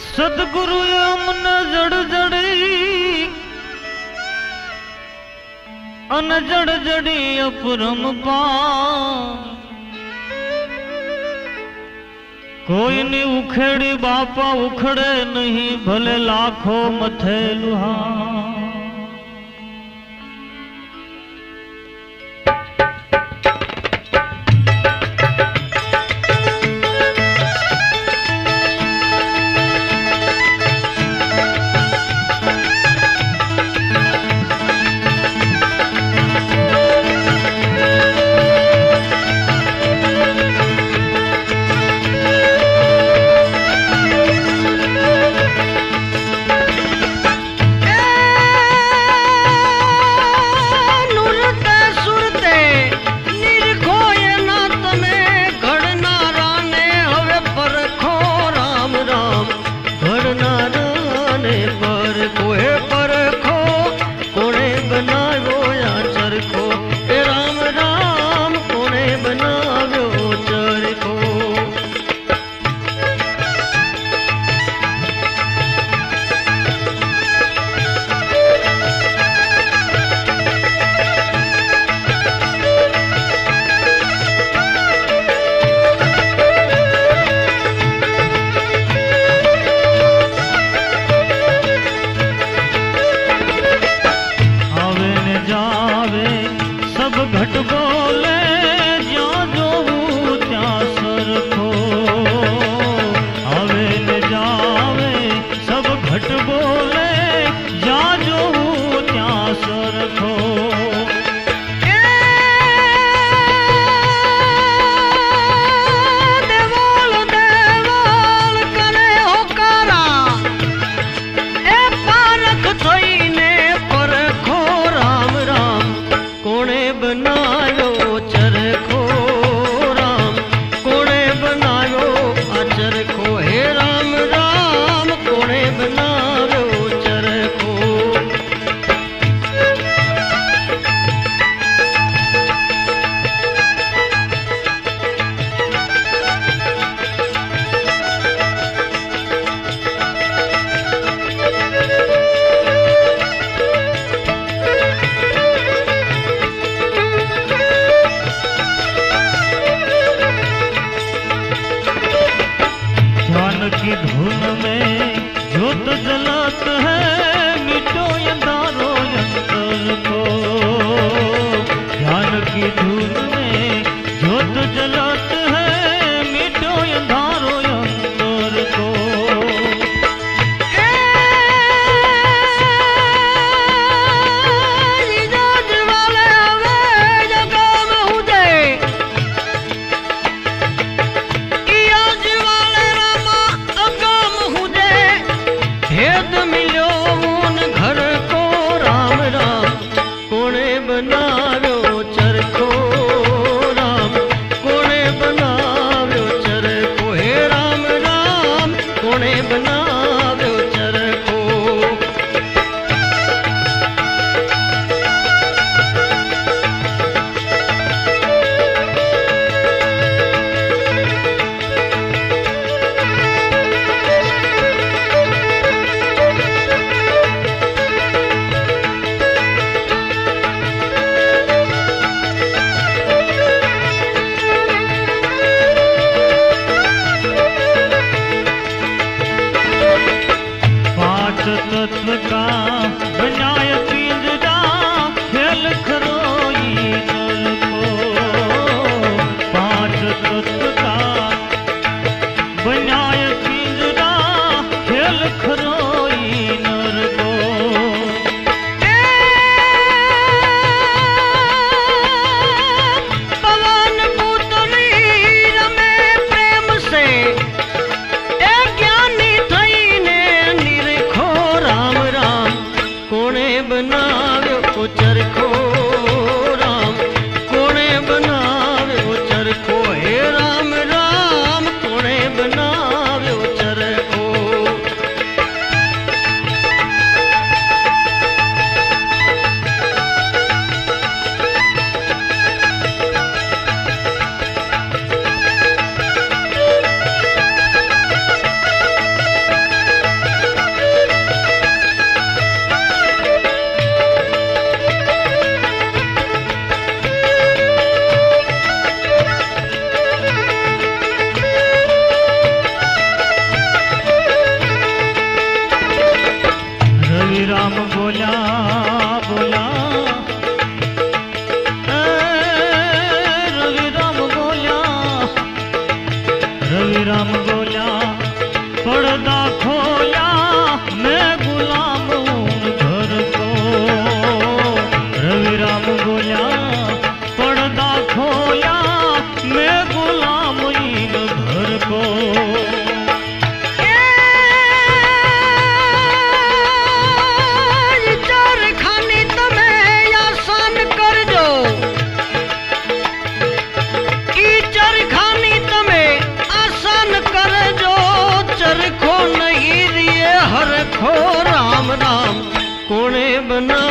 सदगुरु मन जड़ जड़ी अन जड़ जड़ी अपरम पा कोई नहीं उखेड़ी बापा उखड़े नहीं भले लाखों मथे लुहा। घट बोले ज्या जो त्या सरखो आवे न जावे सब घट बोले ज्या जो त्या सरखो। की धुन में ज्योत जलत है मिटो अंधारो अंतर को। ध्यान की धुन में ज्योत जलत है मिटो अंधारो अंतर को। भेद मिलो उन घर को राम राम कोने बनाव्यो चरखो। राम कोने बनाव्यो चरखो हे राम राम कोने बनाव्यो चरखो। तत्व का बनाय पिंजरा खेल खरोई नर को। पांच तत्व का बनाय पिंजरा खेल खरोई नर को। पवन पुतली रमे प्रेम से ज्ञानी थईने निरखो राम राम कोने बनाव्यो चरखो। राम कोने बनाव्यो चरखो हे राम राम कोने बनाव्यो चरखो। बना